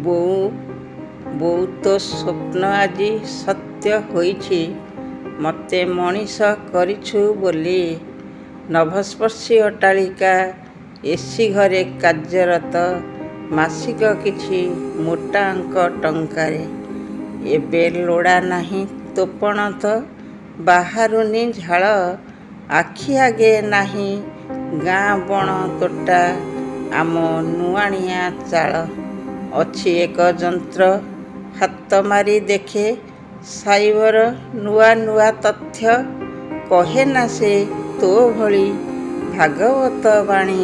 ବୋଉ ବୋଉ ତୋ ସ୍ୱପ୍ନ ଆଜି ସତ୍ୟ ହୋଇଛି, ମୋତେ ମଣିଷ କରିଛୁ ବୋଲି। ନଭସ୍ପର୍ଶୀ ଅଟ୍ଟାଳିକା ଏସି ଘରେ କାର୍ଯ୍ୟରତ, ମାସିକ କିଛି ମୋଟା ଅଙ୍କ ଟଙ୍କାରେ। ଏବେ ଲୋଡ଼ା ନାହିଁ ତୋ ପଣତ, ବାହାରୁନି ଝାଳ, ଆଖି ଆଗେ ନାହିଁ ଗାଁ ବଣ ତୋଟା ଆମ ନୁଆଁଣିଆ ଚାଳ। ଅଛି ଏକ ଯନ୍ତ୍ର, ହାତ ମାରି ଦେଖେ ସାଇବର ନୂଆ ନୂଆ ତଥ୍ୟ, କହେନା ସେ ତୋ ଭଳି ଭାଗବତ ବାଣୀ,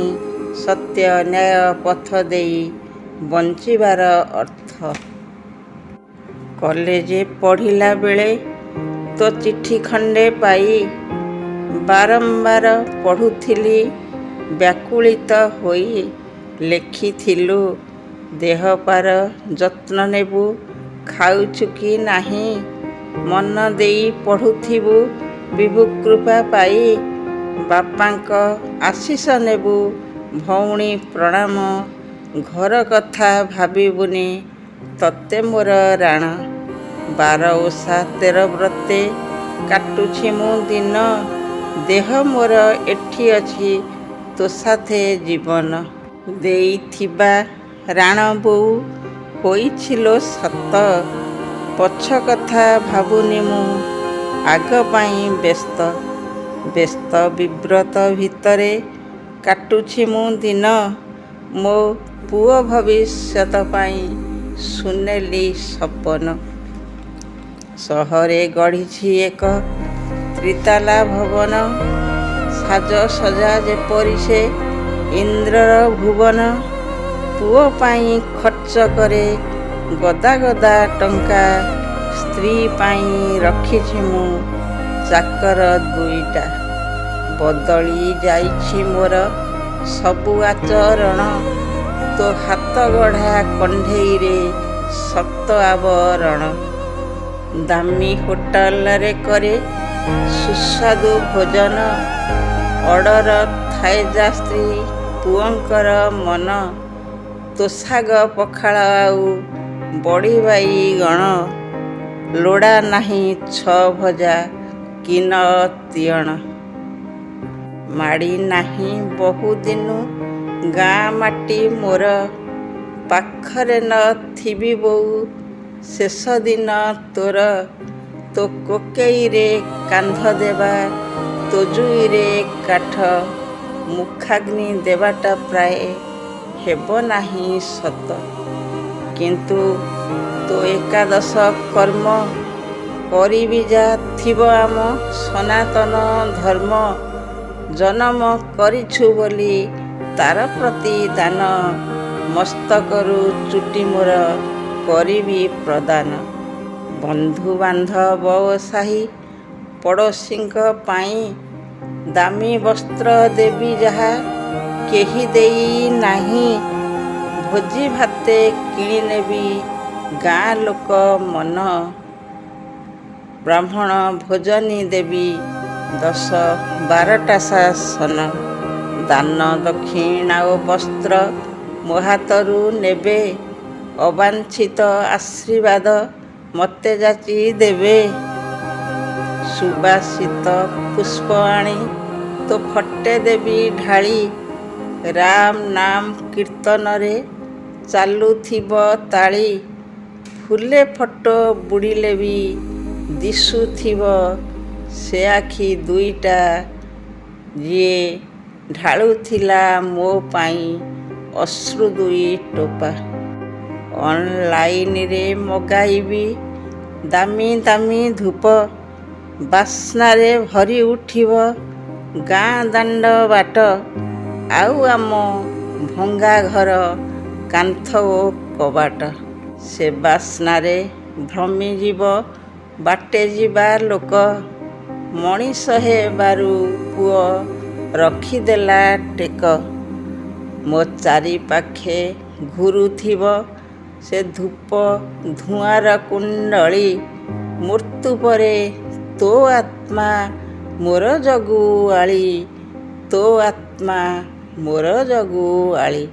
ସତ୍ୟ ନ୍ୟାୟ ପଥ ଦେଇ ବଞ୍ଚିବାର ଅର୍ଥ। କଲେଜ ପଢ଼ିଲା ବେଳେ ତୋ ଚିଠି ଖଣ୍ଡେ ପାଇ ବାରମ୍ବାର ପଢ଼ୁଥିଲି ବ୍ୟାକୁଳିତ ହୋଇ। ଲେଖିଥିଲୁ ଦେହପାର ଯତ୍ନ ନେବୁ, ଖାଉଛୁ କି ନାହିଁ ମନ ଦେଇ ପଢ଼ୁଥିବୁ ବିଭୁ କୃପା ପାଇ। ବାପାଙ୍କ ଆଶିଷ ନେବୁ ଭଉଣୀ ପ୍ରଣାମ, ଘର କଥା ଭାବିବୁନି ତତେ ମୋର ରାଣ। ବାର ଓଷା 13 ବ୍ରତେ କାଟୁଛି ମୁଁ ଦିନ, ଦେହ ମୋର ଏଠି ଅଛି ତୋ ସାଥେ ଜୀବନ। ଦେଇଥିବା ରାଣ ବୋଉ ହୋଇଛି ଲୋ ସତ, ପଛ କଥା ଭାବୁନି ମୁଁ ଆଗ ପାଇଁ ବ୍ୟସ୍ତ। ବ୍ୟସ୍ତ ବିବ୍ରତ ଭିତରେ କାଟୁଛି ମୁଁ ଦିନ, ମୋ ପୁଅ ଭବିଷ୍ୟତ ପାଇଁ ସୁନେଲି ସପନ। ସହରେ ଗଢ଼ିଛି ଏକ ତ୍ରିତାଲା ଭବନ, ସାଜସଜା ଯେପରି ସେ ଇନ୍ଦ୍ରର ଭୁବନ। ପୁଅ ପାଇଁ ଖର୍ଚ୍ଚ କରେ ଗଦା ଗଦା ଟଙ୍କା, ସ୍ତ୍ରୀ ପାଇଁ ରଖିଛି ମୁଁ ଚାକର 2ଟା। ବଦଳି ଯାଇଛି ମୋର ସବୁ ଆଚରଣ, ତୋ ହାତ ଗଢ଼ା କଣ୍ଢେଇରେ ଶକ୍ତ ଆବରଣ। ଦାମୀ ହୋଟେଲରେ କରେ ସୁସ୍ୱାଦୁ ଭୋଜନ, ଅର୍ଡ଼ର ଥାଏ ଯା ସ୍ତ୍ରୀ ପୁଅଙ୍କର ମନ। ତୋ ଶାଗ ପଖାଳ ଆଉ ବଢ଼ି ବାଇଗଣ, ଲୋଡ଼ା ନାହିଁ 6 ଭଜା କି 9 ତିଅଣ। ମାଡ଼ି ନାହିଁ ବହୁଦିନୁ ଗାଁ ମାଟି ମୋର, ପାଖରେ ନ ଥିବି ବୋଉ ଶେଷ ଦିନ ତୋର। ତୋ କୋକେଇରେ କାନ୍ଧ ଦେବା, ତୋ ଜୁଇରେ କାଠ, ମୁଖାଗ୍ନି ଦେବାଟା ପ୍ରାୟ ହେବ ନାହିଁ ସତ। କିନ୍ତୁ ତୋ ଏକାଦଶ କର୍ମ କରିବି ଯା ଥିବ ଆମ ସନାତନ ଧର୍ମ। ଜନମ କରିଛୁ ବୋଲି ତାର ପ୍ରତିଦାନ, ମସ୍ତକରୁ ଚୁଟି ମୋର କରିବି ପ୍ରଦାନ। ବନ୍ଧୁବାନ୍ଧବ ଓ ସାହି ପଡ଼ୋଶୀଙ୍କ ପାଇଁ ଦାମୀ ବସ୍ତ୍ର ଦେବି ଯାହା କେହି ଦେଇ ନାହିଁ। ଭୋଜି ଭାତେ କିଣି ନେବି ଗାଁ ଲୋକ ମନ, ବ୍ରାହ୍ମଣ ଭୋଜନୀ ଦେବି 10-12ଟା ଶାସନ। ଦାନ ଦକ୍ଷିଣା ଓ ବସ୍ତ୍ର ମୋ ହାତରୁ ନେବେ, ଅବାଞ୍ଛିତ ଆଶୀର୍ବାଦ ମୋତେ ଯାଚି ଦେବେ। ସୁବାସିତ ପୁଷ୍ପ ଆଣି ତୋ ଫଟେ ଦେବି ଢାଳି, ରାମ ନାମ କୀର୍ତ୍ତନରେ ଚାଲୁଥିବ ତାଳି। ଫୁଲେ ଫଟୋ ବୁଡ଼ିଲେ ବି ଦିଶୁଥିବ ସେ ଆଖି 2ଟା, ଯିଏ ଢାଳୁଥିଲା ମୋ ପାଇଁ ଅଶ୍ରୁ 2 ଟୋପା। ଅନଲାଇନରେ ମଗାଇବି ଦାମୀ ଦାମୀ ଧୂପ, ବାସ୍ନାରେ ଭରି ଉଠିବ ଗାଁ ଦାଣ୍ଡ ବାଟ। ଆଉ ଆମ ଭଙ୍ଗା ଘର କାନ୍ଥ ଓ କବାଟ, ସେ ବାସ୍ନାରେ ଭ୍ରମିଯିବ ବାଟେ ଯିବା ଲୋକ। ମଣିଷ ହେବାରୁ ପୁଅ ରଖିଦେଲା ଟେକ, ମୋ ଚାରିପାଖେ ଘୂରୁଥିବ ସେ ଧୂପ ଧୂଆଁର କୁଣ୍ଡଳି। ମୃତ୍ୟୁ ପରେ ତୋ ଆତ୍ମା ମୋର ଜଗୁଆଳି, ତୋ ଆତ୍ମା ମୋର ଜଗୁଆଳି।